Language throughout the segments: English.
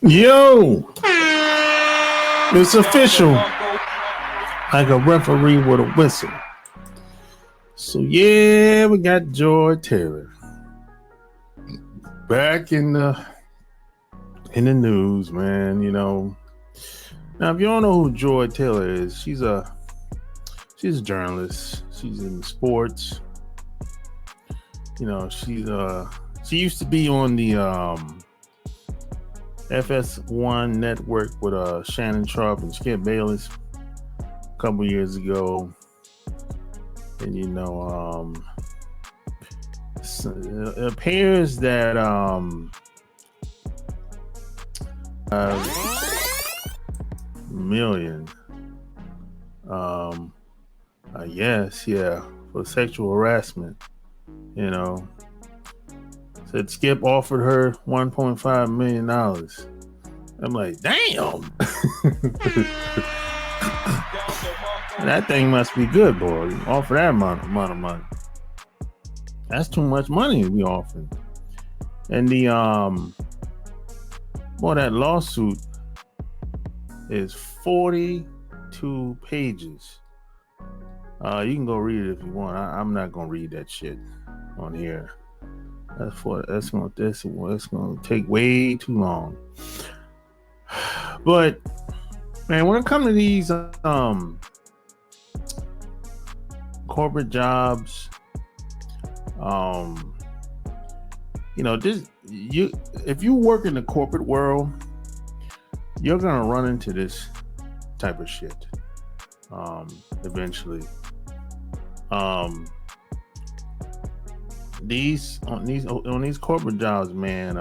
Yo, it's official. Like a referee with a whistle. So yeah, we got Joy Taylor back in the news, man. You know, now if you don't know who Joy Taylor is, she's a journalist. She's in sports. You know, she used to be on the FS1 network with Shannon Sharp and Skip Bayless a couple years ago. And you know, it appears that million yes, yeah, for sexual harassment. You know, said Skip offered her $1.5 million. I'm like, damn. That thing must be good, boy. You offer that amount of money. That's too much money to be offering. And the that lawsuit is 42 pages. You can go read it if you want. I'm not gonna read that shit on here. That's gonna take way too long. But man, when it comes to these corporate jobs, you know, if you work in the corporate world, you're gonna run into this type of shit eventually. These corporate jobs, man,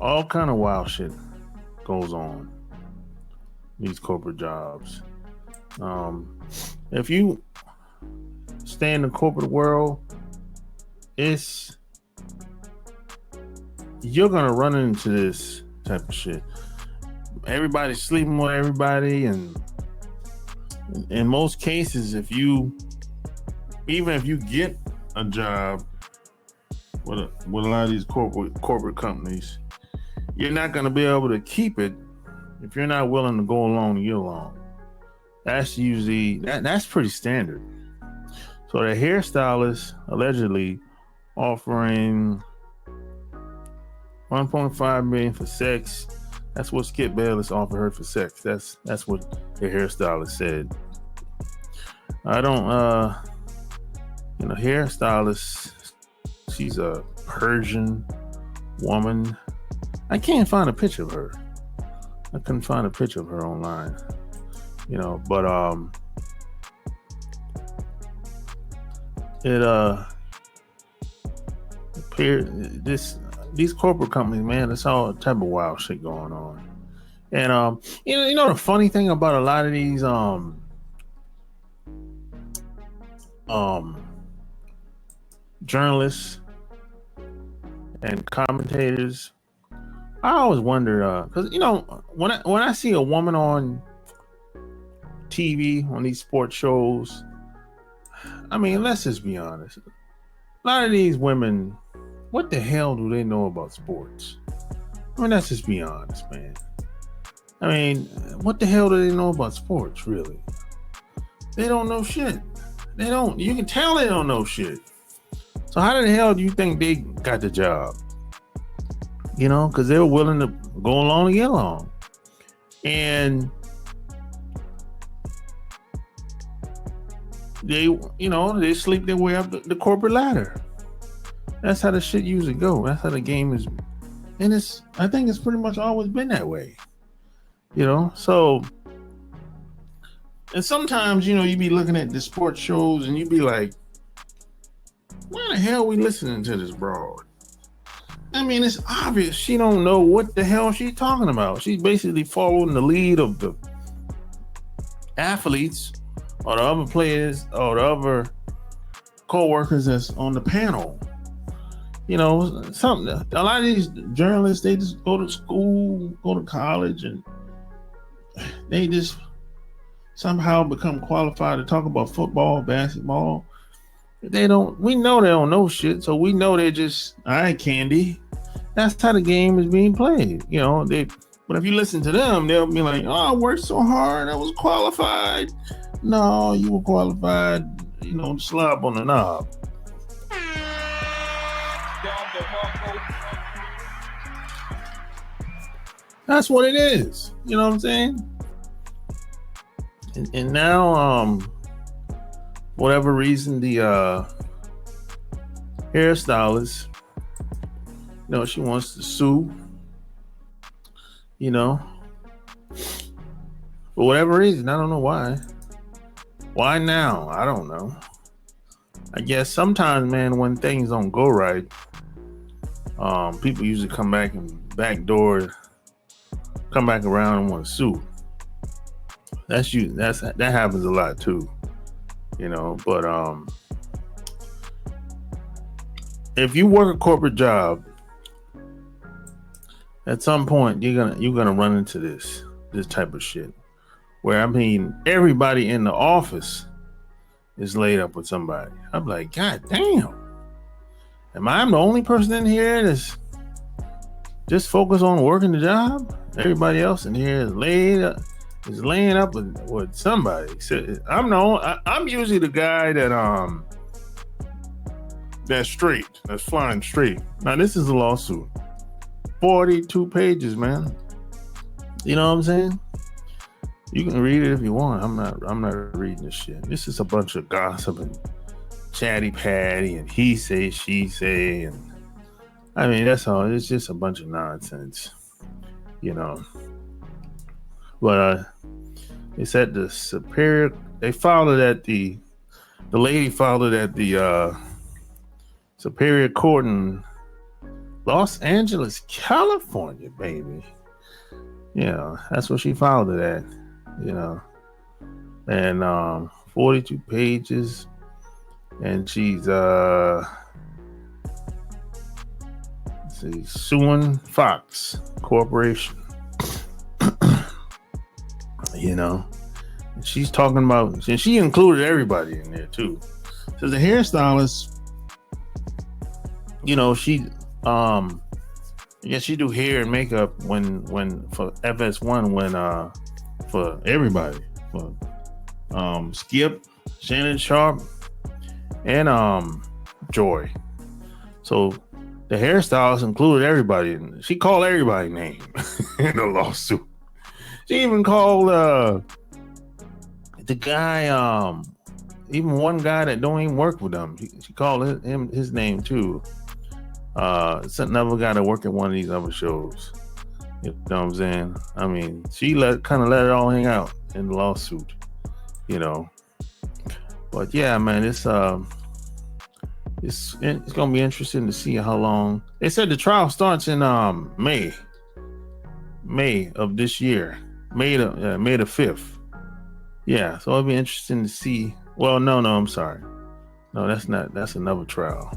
all kind of wild shit goes on. These corporate jobs. If you stay in the corporate world, you're gonna run into this type of shit. Everybody's sleeping with everybody, and in most cases, even if you get a job with a lot of these corporate companies, you're not gonna be able to keep it if you're not willing to go along to get along. That's usually that's pretty standard. So the hairstylist allegedly offering $1.5 million for sex. That's what Skip Bayless offered her for sex. That's what the hairstylist said. I don't hairstylist, she's a Persian woman. I can't find a picture of her. I couldn't find a picture of her online. You know, but it appeared these corporate companies, man, it's all type of wild shit going on. And you know the funny thing about a lot of these journalists and commentators, I always wonder, because you know, when I see a woman on TV on these sports shows, I mean, let's just be honest. A lot of these women, what the hell do they know about sports? I mean, let's just be honest, man. I mean, what the hell do they know about sports, really? They don't know shit. They don't. You can tell they don't know shit. So how the hell do you think they got the job? You know, because they were willing to go along and get along. And they sleep their way up the corporate ladder. That's how the shit usually go. That's how the game is. And I think it's pretty much always been that way. You know, so, and sometimes, you know, you be looking at the sports shows and you be like, why the hell are we listening to this broad? I mean, it's obvious she don't know what the hell she's talking about. She's basically following the lead of the athletes or the other players or the other co-workers that's on the panel. You know, something. A lot of these journalists, they just go to school, go to college, and they just somehow become qualified to talk about football, basketball. They don't. We know they don't know shit, so we know they're just eye candy. That's how the game is being played. You know, they. But if you listen to them, they'll be like, "Oh, I worked so hard, I was qualified." No, you were qualified. You know, slob on the knob. That's what it is. You know what I'm saying? And now, whatever reason, the hairstylist, you know, she wants to sue. You know, for whatever reason, I don't know why. Why now? I don't know. I guess sometimes, man, when things don't go right, people usually come back and backdoor, come back around and want to sue. That happens a lot too, you know. But if you work a corporate job, at some point you're gonna run into this type of shit, where I mean everybody in the office is laid up with somebody. I'm like, God damn, am I the only person in here that's just focused on working the job? Everybody else in here is laying up with somebody. So I'm usually the guy that's straight, that's flying straight. Now this is a lawsuit, 42 pages, man. You know what I'm saying? You can read it if you want. I'm not reading this shit. This is a bunch of gossip and chatty patty and he say, she say, and I mean that's all. It's just a bunch of nonsense, you know. But they said the superior. They filed it at the lady filed it at the Superior Court in Los Angeles, California, baby. Yeah, that's what she filed it at. You know, and 42 pages, and she's suing Fox Corporation. You know, and she's talking about, and she included everybody in there too. So the hairstylist, you know, she yeah, she do hair and makeup when for FS1 when for everybody, for Skip, Shannon Sharp, and Joy. So the hairstylist included everybody, and she called everybody name in the lawsuit. She even called the guy, even one guy that don't even work with them. She called him his name too. It's another guy that work at one of these other shows. You know what I'm saying? I mean, she kind of let it all hang out in the lawsuit, you know. But yeah, man, it's gonna be interesting to see how long. They said the trial starts in May of this year, May the 5th. Yeah, so it'll be interesting to see. Well, no, I'm sorry. No, that's another trial.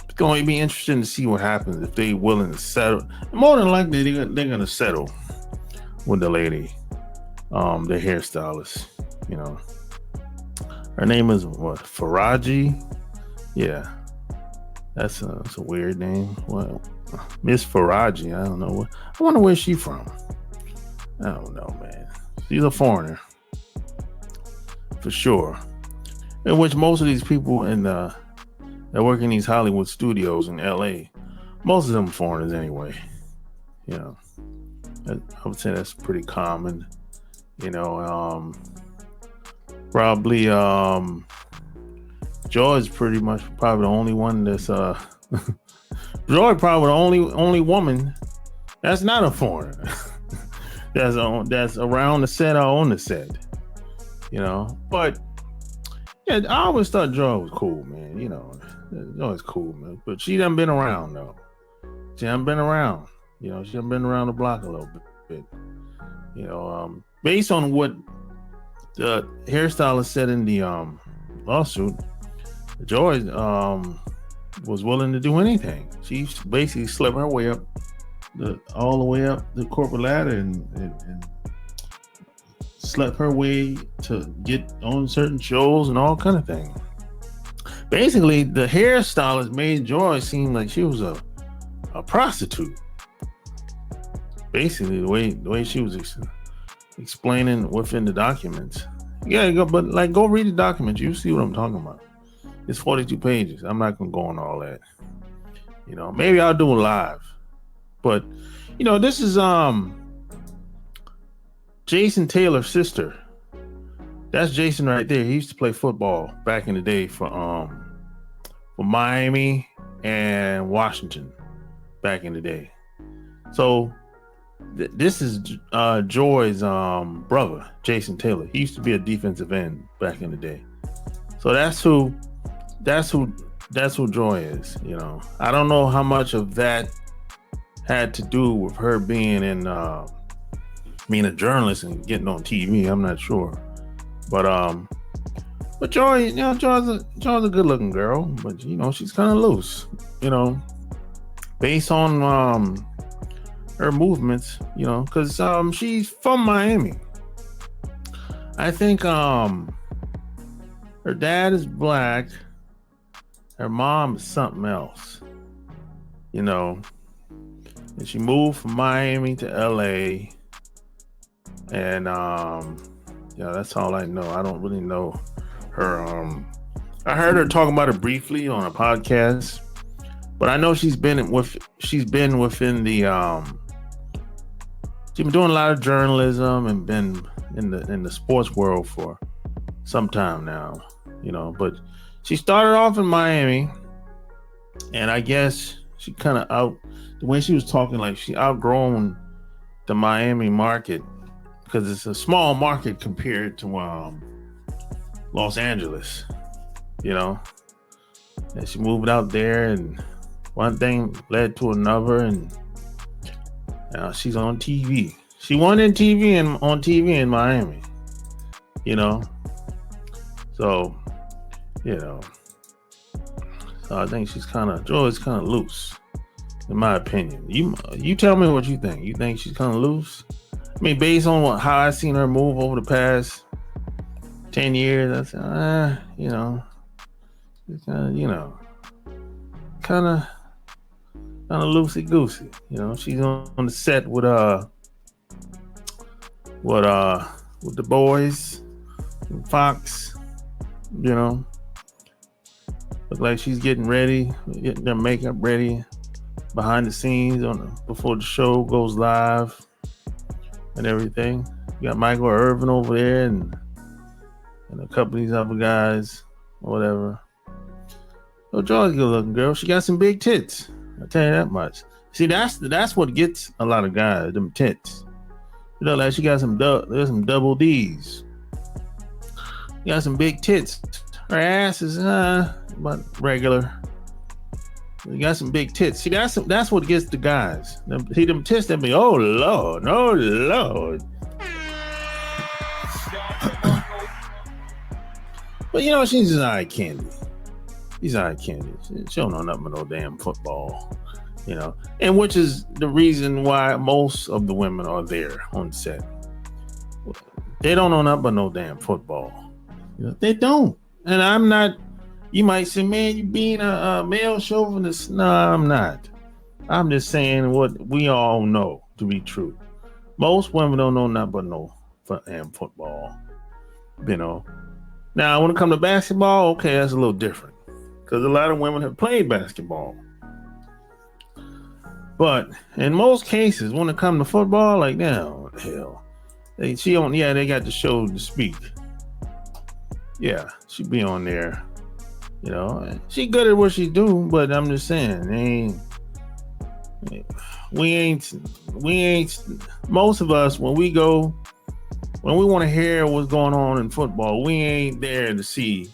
It's going to be interesting to see what happens if they willing to settle. More than likely, they're going to settle with the lady, the hairstylist. You know, her name is what? Faraji? Yeah, that's a weird name. Well, Miss Faraji. I don't know. I wonder where she's from. I don't know, man. She's a foreigner for sure. In which most of these people that work in these Hollywood studios in LA, most of them foreigners anyway. You know, I would say that's pretty common. You know, probably Joy is pretty much probably the only one that's Joy probably the only woman that's not a foreigner. that's around the set or on the set. You know, but yeah, I always thought Joy was cool, man. You know, Joy's cool, man. But she done been around though. She done been around. She done been around the block a little bit. Based on what the hairstylist said in the lawsuit, Joy was willing to do anything. She basically slept her way up all the way up the corporate ladder and slept her way to get on certain shows and all kind of things. Basically, the hairstylist made Joy seem like she was a prostitute. Basically, the way she was explaining within the documents. Yeah, go read the documents. You see what I'm talking about. It's 42 pages. I'm not gonna go on all that. Maybe I'll do it live. But this is Jason Taylor's sister. That's Jason right there. He used to play football back in the day for Miami and Washington back in the day. So this is Joy's brother, Jason Taylor. He used to be a defensive end back in the day. So that's who Joy is. I don't know how much of that had to do with her being being a journalist and getting on TV. I'm not sure, but Joy, Joy's a good-looking girl, but she's kind of loose, based on her movements, because she's from Miami. I think her dad is black, her mom is something else, and she moved from Miami to LA, and that's all I know. I don't really know her. I heard her talking about it briefly on a podcast, but I know she's been within the she's been doing a lot of journalism and been in the sports world for some time now, but she started off in Miami, and I guess she kind of the way she was talking, like she outgrown the Miami market, because it's a small market compared to Los Angeles, and she moved out there, and one thing led to another, and she's on TV. She won on TV in Miami, so I think Joy's kind of loose, in my opinion. You tell me what you think. You think she's kind of loose? I mean, based on how I've seen her move over the past 10 years, that's kind of loosey goosey. She's on the set with the boys, Fox. Look like she's getting their makeup ready behind the scenes before the show goes live and everything. You got Michael Irvin over there and a couple of these other guys or whatever. So Joy's a good looking girl. She got some big tits. I'll tell you that much. See, that's what gets a lot of guys, them tits. Like she got there's some double D's. You got some big tits. Her ass is about regular. You got some big tits. See, that's what gets the guys. See them tits, they be, oh Lord. But she's just eye candy. She's eye candy. She don't know nothing but no damn football. And which is the reason why most of the women are there on set. They don't know nothing but no damn football. They don't. And I'm not. You might say, man, you being a male chauvinist. No, I'm not. I'm just saying what we all know to be true. Most women don't know nothing but no damn football. Now, when it comes to basketball, okay, that's a little different, because a lot of women have played basketball. But in most cases, when it comes to football, like, now, hell, they got the show to speak. Yeah, she be on there. She good at what she do, but I'm just saying, we ain't. Most of us, when we want to hear what's going on in football, we ain't there to see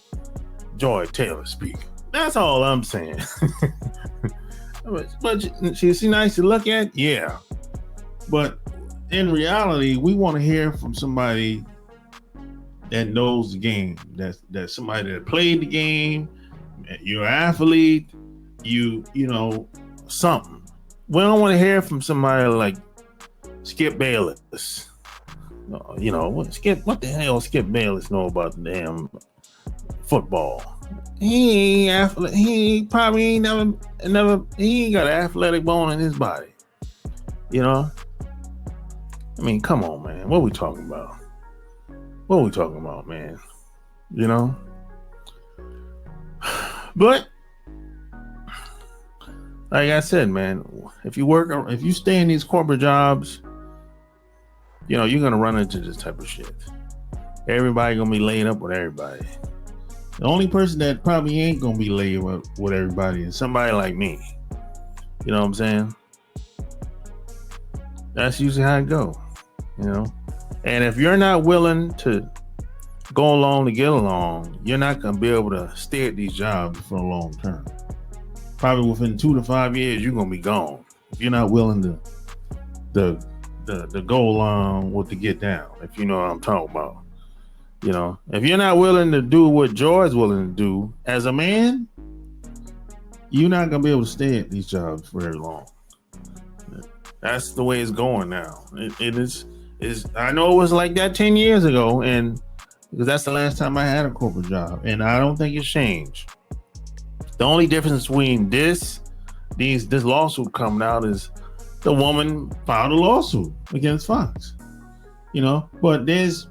Joy Taylor speak. That's all I'm saying. But she's nice to look at, yeah. But in reality, we want to hear from somebody that knows the game. That's somebody that played the game. You're an athlete. You know something. We don't want to hear from somebody like Skip Bayless. You know what the hell Skip Bayless know about the damn football? He probably ain't never he ain't got an athletic bone in his body. You know? I mean, come on, man. What are we talking about? What are we talking about, man? You know? But like I said, man, if you stay in these corporate jobs, you know, you're gonna run into this type of shit. Everybody gonna be laid up with everybody. The only person that probably ain't gonna be laid up with everybody is somebody like me. You know what I'm saying? That's usually how it go. You know? And if you're not willing to go along to get along, you're not gonna be able to stay at these jobs for a long term. Probably within 2 to 5 years, you're gonna be gone if you're not willing to go along with the get down. If you know what I'm talking about. You know, if you're not willing to do what Joy's willing to do as a man, you're not gonna be able to stay at these jobs for very long. That's the way it's going now. It is. I know it was like that 10 years ago, and because that's the last time I had a corporate job, and I don't think it's changed. The only difference between this lawsuit coming out is the woman filed a lawsuit against Fox. You know, but there's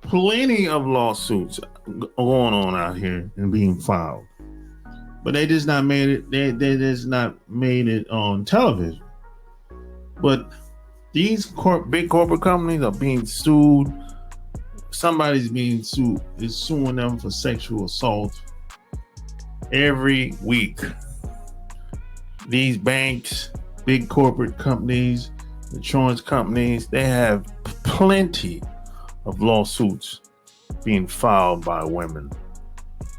plenty of lawsuits going on out here and being filed, but they just not made it. They just not made it on television. But these big corporate companies are being sued. Somebody's being sued, is suing them for sexual assault every week. These banks, big corporate companies, insurance companies, they have plenty of lawsuits being filed by women.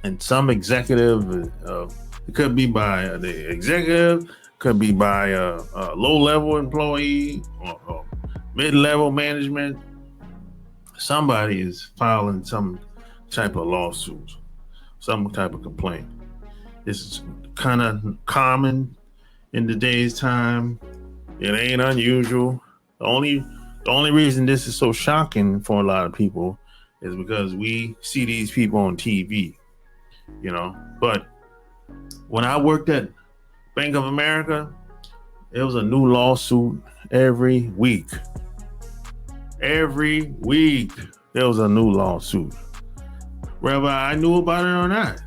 And some executive, it could be by the executive, could be by a low-level employee or mid-level management. Somebody is filing some type of lawsuit, some type of complaint. This is kind of common in today's time. It ain't unusual. The only reason this is so shocking for a lot of people is because we see these people on TV, you know. But when I worked at Bank of America, there was a new lawsuit every week. Every week there was a new lawsuit, whether I knew about it or not.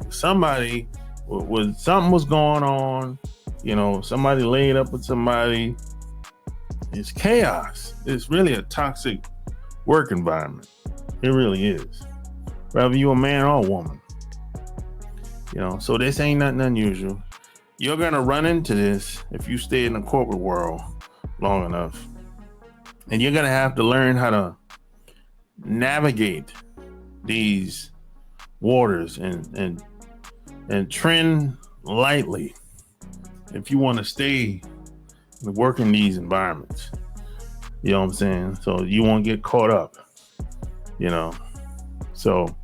Something was going on, you know. Somebody laid up with somebody. It's chaos. It's really a toxic work environment. It really is, whether you're a man or a woman. You know, so this ain't nothing unusual. You're gonna run into this if you stay in the corporate world long enough. And you're gonna have to learn how to navigate these waters and trend lightly if you want to stay work in these environments. You know what I'm saying? So you won't get caught up, you know. So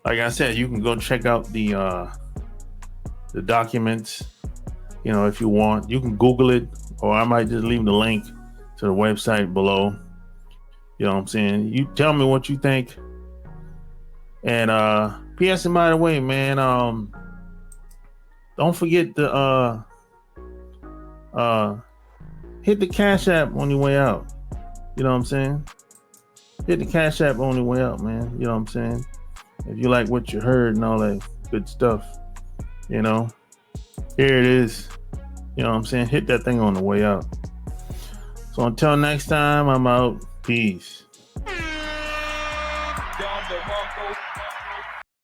like I said, you can go check out the documents, you know, if you want. You can Google it, or I might just leave the link to the website below. You know what I'm saying? You tell me what you think. And P.S. and by the way, man, don't forget to hit the Cash App on your way out. You know what I'm saying? Hit the Cash App on your way out, man. You know what I'm saying? If you like what you heard and all that good stuff, you know, here it is. You know what I'm saying? Hit that thing on the way out. So until next time, I'm out. Peace.